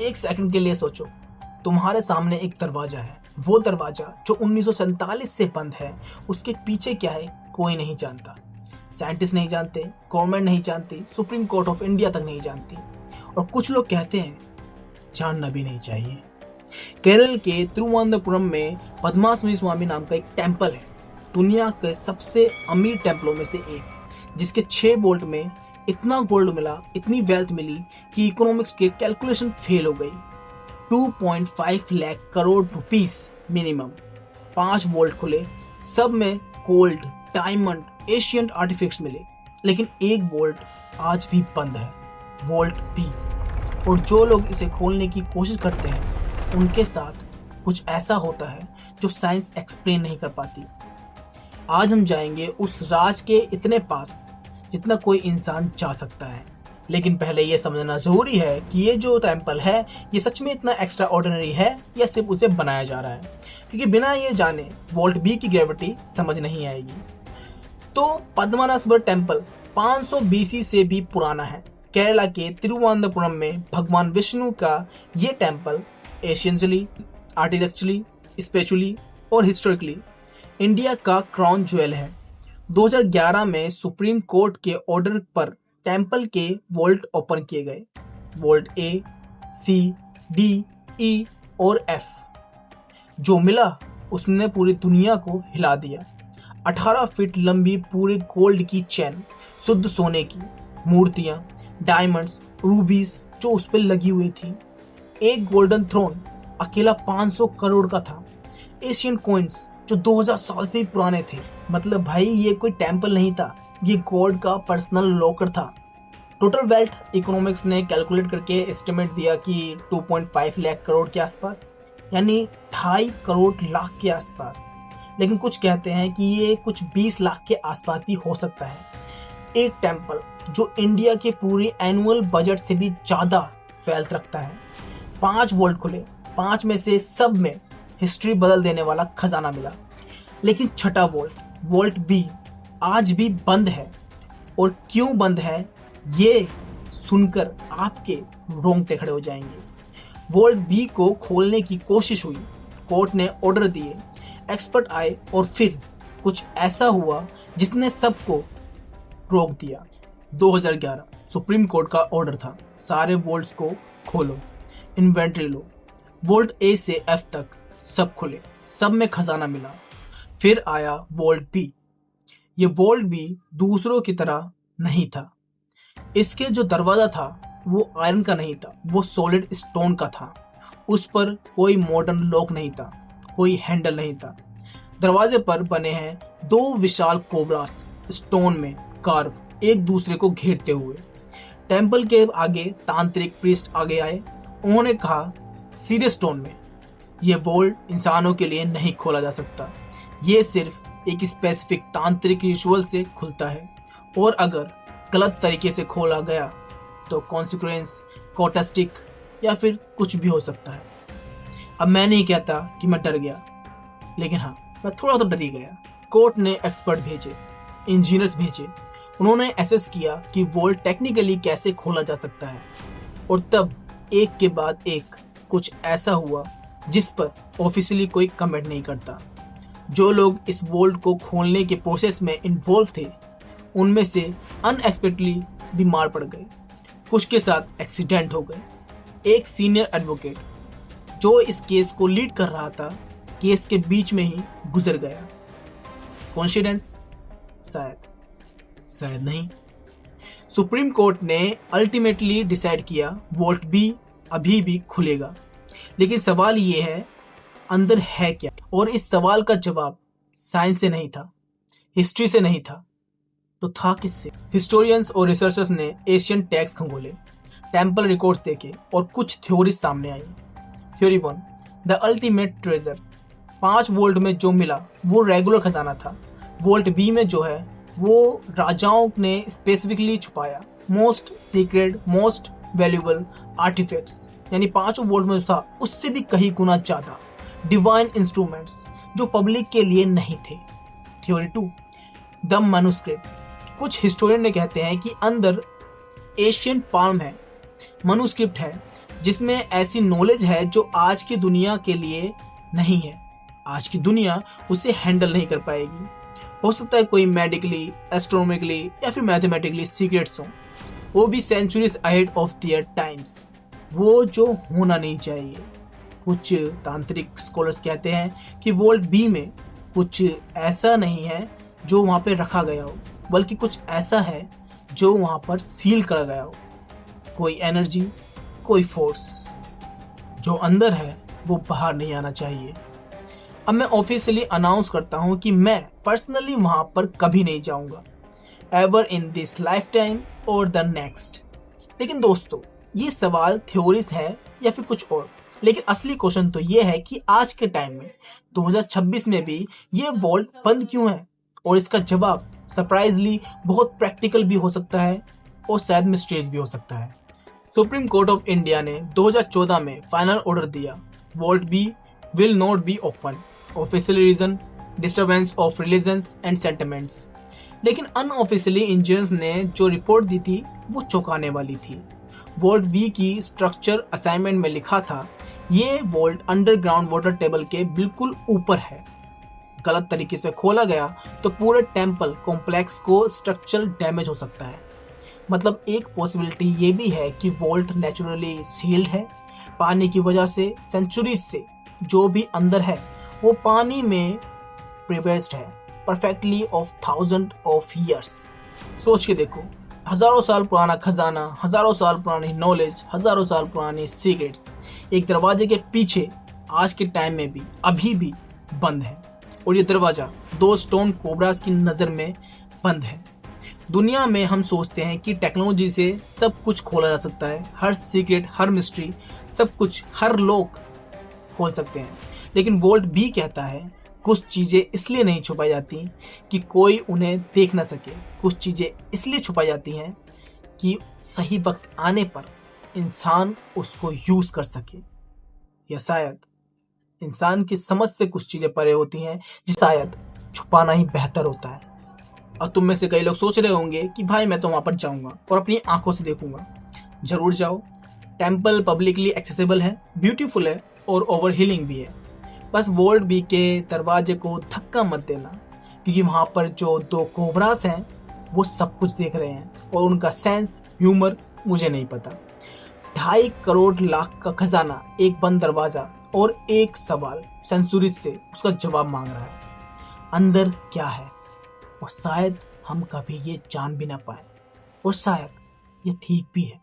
एक सेकंड के लिए सोचो, तुम्हारे सामने एक दरवाजा है। वो दरवाजा जो 1947 से बंद है, उसके पीछे क्या है कोई नहीं जानता। साइंटिस्ट नहीं जानते, गवर्नमेंट नहीं जानती, सुप्रीम कोर्ट ऑफ इंडिया तक नहीं जानती, और कुछ लोग कहते हैं जानना भी नहीं चाहिए। केरल के तिरुवनंतपुरम में पद्मास्वामी स्वामी नाम का एक टेम्पल है, दुनिया के सबसे अमीर टेम्पलों में से एक, जिसके 6 वोल्ट में इतना गोल्ड मिला, इतनी वेल्थ मिली कि इकोनॉमिक्स के कैलकुलेशन फेल हो गई। 2.5 lakh crore rupees minimum. 5 volt खुले, सब में गोल्ड, डायमंड, एशियंट आर्टिफैक्ट्स मिले, लेकिन 1 वोल्ट आज भी बंद है, वोल्ट बी। और जो लोग इसे खोलने की कोशिश करते हैं, उनके साथ कुछ ऐसा होता है जो साइंस एक्सप्लेन नहीं कर पाती। आज हम जाएंगे उस राज के इतने पास जितना कोई इंसान जा सकता है, लेकिन पहले यह समझना जरूरी है कि ये जो टेम्पल है ये सच में इतना एक्स्ट्रा ऑर्डिनरी है या सिर्फ उसे बनाया जा रहा है, क्योंकि बिना ये जाने वोल्ट बी की ग्रेविटी समझ नहीं आएगी। तो पद्मनाभस्वर टेम्पल 500 बीसी से भी पुराना है। केरला के तिरुवनंतपुरम में भगवान विष्णु का ये टेम्पल एशियनली, आर्किटेक्चरली, स्पिरिचुअली और हिस्टोरिकली इंडिया का क्राउन ज्वेल है। 2011 में सुप्रीम कोर्ट के ऑर्डर पर टेम्पल के वोल्ट ओपन किए गए। वोल्ट ए, सी, डी, ई और एफ। जो मिला उसने पूरी दुनिया को हिला दिया। 18 फीट लंबी पूरे गोल्ड की चेन, शुद्ध सोने की मूर्तियां, डायमंड्स, रूबीज जो उस पर लगी हुई थी। एक गोल्डन थ्रोन अकेला 500 करोड़ का था। एशियन कॉइन्स जो 2000 साल से ही पुराने थे। मतलब भाई ये कोई टेम्पल नहीं था, ये गॉड का पर्सनल लॉकर था। टोटल वेल्थ इकोनॉमिक्स ने कैलकुलेट करके एस्टिमेट दिया कि 2.5 लाख करोड़ के आसपास, यानी 2.5 करोड़ लाख के आसपास। लेकिन कुछ कहते हैं कि ये कुछ 20 लाख के आसपास भी हो सकता है। एक टेम्पल जो इंडिया के पूरे एनुअल बजट से भी ज्यादा वेल्थ रखता है। 5 वोल्ट खुले, 5 में से सब में हिस्ट्री बदल देने वाला खजाना मिला। लेकिन छठा वोल्ट, वोल्ट बी, आज भी बंद है। और क्यों बंद है ये सुनकर आपके रोंगटे खड़े हो जाएंगे। वोल्ट बी को खोलने की कोशिश हुई, कोर्ट ने ऑर्डर दिए, एक्सपर्ट आए और फिर कुछ ऐसा हुआ जिसने सबको रोक दिया। 2011 सुप्रीम कोर्ट का ऑर्डर था, सारे वोल्ट्स को खोलो, इन्वेंट्री लो। वोल्ट ए से एफ तक सब खुले, सब में खजाना मिला। फिर आया वोल्ट बी। ये वोल्ट बी दूसरों की तरह नहीं था। इसके जो दरवाजा था वो आयरन का नहीं था, वो सॉलिड स्टोन का था। उस पर कोई मॉडर्न लॉक नहीं था, कोई हैंडल नहीं था। दरवाजे पर बने हैं 2 विशाल कोबरास, स्टोन में कार्व, एक दूसरे को घेरते हुए। टेम्पल के आगे तांत्रिक प्रीस्ट आगे आए। उन्होंने कहा सीरियस टोन में, ये वोल्ट इंसानों के लिए नहीं खोला जा सकता, ये सिर्फ एक स्पेसिफिक तांत्रिक रिचुअल से खुलता है, और अगर गलत तरीके से खोला गया तो कॉन्सिक्वेंस कॉटेस्टिक या फिर कुछ भी हो सकता है। अब मैं नहीं कहता कि मैं डर गया, लेकिन हाँ, मैं थोड़ा तो डर ही गया। कोर्ट ने एक्सपर्ट भेजे, इंजीनियर्स भेजे, उन्होंने एसेस किया कि वोल्ट टेक्निकली कैसे खोला जा सकता है, और तब एक के बाद एक कुछ ऐसा हुआ जिस पर ऑफिशियली कोई कमेंट नहीं करता। जो लोग इस वोल्ट को खोलने के प्रोसेस में इन्वॉल्व थे, उनमें से अनएक्सपेक्टेडली बीमार पड़ गए, कुछ के साथ एक्सीडेंट हो गए। एक सीनियर एडवोकेट जो इस केस को लीड कर रहा था, केस के बीच में ही गुजर गया। कोइंसिडेंस? शायद नहीं। सुप्रीम कोर्ट ने अल्टीमेटली डिसाइड किया वोल्ट बी अभी भी खुलेगा, लेकिन सवाल ये है अंदर है क्या। और इस सवाल का जवाब साइंस से नहीं था, हिस्ट्री से नहीं था, तो था किससे? हिस्टोरियंस और रिसर्चर्स ने एशियन टैक्स खंगोले, टेम्पल रिकॉर्ड्स देखे और कुछ थ्योरीज सामने आई। Theory 1, the ultimate treasure. 5 vault में जो मिला वो रेगुलर खजाना था। वोल्ट बी में जो है वो राजाओं ने स्पेसिफिकली छुपाया, most secret, most valuable artefacts, यानी 5 वोल्ट में जो था उससे भी कहीं गुना ज्यादा डिवाइन इंस्ट्रूमेंट्स जो पब्लिक के लिए नहीं थे। Theory 2, the manuscript. कुछ हिस्टोरियन ने कहते हैं कि अंदर एशियन पाल्म है, मनुस्क्रिप्ट है, जिसमें ऐसी नॉलेज है जो आज की दुनिया के लिए नहीं है। आज की दुनिया उसे हैंडल नहीं कर पाएगी। हो सकता है कोई मेडिकली, एस्ट्रोनॉमिकली या फिर मैथमेटिकली सीक्रेट्स हो, वो भी centuries ahead of their times, वो जो होना नहीं चाहिए। कुछ तांत्रिक स्कॉलर्स कहते हैं कि वोल्ट बी में कुछ ऐसा नहीं है जो वहाँ पे रखा गया हो, बल्कि कुछ ऐसा है जो वहाँ पर सील करा गया हो। कोई एनर्जी, कोई फोर्स जो अंदर है वो बाहर नहीं आना चाहिए। अब मैं ऑफिशियली अनाउंस करता हूँ कि मैं पर्सनली वहाँ पर कभी नहीं जाऊँगा, ever in this life time और द नेक्स्ट। लेकिन दोस्तों, ये सवाल थ्योरीज है या फिर कुछ और, लेकिन असली क्वेश्चन तो ये है कि आज के टाइम में 2026 में भी ये वॉल्ट बंद क्यों है। और इसका जवाब सरप्राइजली बहुत प्रैक्टिकल भी हो सकता है और शायद मिस्टीरियस भी हो सकता है। सुप्रीम कोर्ट ऑफ इंडिया ने 2014 में फाइनल ऑर्डर दिया, vault B will not be open. Official reason, disturbance of religions and sentiments. लेकिन अनऑफिशियली इंजीनियर्स ने जो रिपोर्ट दी थी वो चौंकाने वाली थी। वॉल्ट बी की स्ट्रक्चर असाइनमेंट में लिखा था, ये वॉल्ट अंडरग्राउंड वाटर टेबल के बिल्कुल ऊपर है। गलत तरीके से खोला गया तो पूरे टेम्पल कॉम्प्लेक्स को स्ट्रक्चरल डैमेज हो सकता है। मतलब एक पॉसिबिलिटी ये भी है कि वॉल्ट नेचुरली सील्ड है, पानी की वजह से सेंचुरीज से जो भी अंदर है वो पानी में प्रिवेस्ड है perfectly of thousand of years. सोच के देखो, हजारों साल पुराना खजाना, हजारों साल पुरानी नॉलेज, हजारों साल पुरानी सीक्रेट्स एक दरवाजे के पीछे आज के टाइम में भी अभी भी बंद है। और ये दरवाजा 2 स्टोन कोबरास की नजर में बंद है। दुनिया में हम सोचते हैं कि टेक्नोलॉजी से सब कुछ खोला जा सकता है, हर सीक्रेट, हर मिस्ट्री, सब कुछ हर लोग खोल सकते हैं। लेकिन वोल्ट भी कहता है कुछ चीजें इसलिए नहीं छुपाई जाती कि कोई उन्हें देख ना सके, कुछ चीजें इसलिए छुपाई जाती हैं कि सही वक्त आने पर इंसान उसको यूज कर सके, या शायद इंसान की समझ से कुछ चीजें परे होती हैं जिसे शायद छुपाना ही बेहतर होता है। और तुम में से कई लोग सोच रहे होंगे कि भाई मैं तो वहां पर जाऊंगा और अपनी आंखों से देखूंगा। जरूर जाओ, टेम्पल पब्लिकली एक्सेसिबल है, ब्यूटीफुल है और ओवर हीलिंग भी है। बस वोल्ट बी के दरवाजे को धक्का मत देना, क्योंकि वहां पर जो 2 कोबरास हैं वो सब कुछ देख रहे हैं और उनका सेंस ह्यूमर मुझे नहीं पता। 2.5 करोड़ लाख का खजाना, एक बंद दरवाजा और एक सवाल सेंचुरीज से उसका जवाब मांग रहा है, अंदर क्या है। और शायद हम कभी ये जान भी ना पाए, और शायद ये ठीक भी है।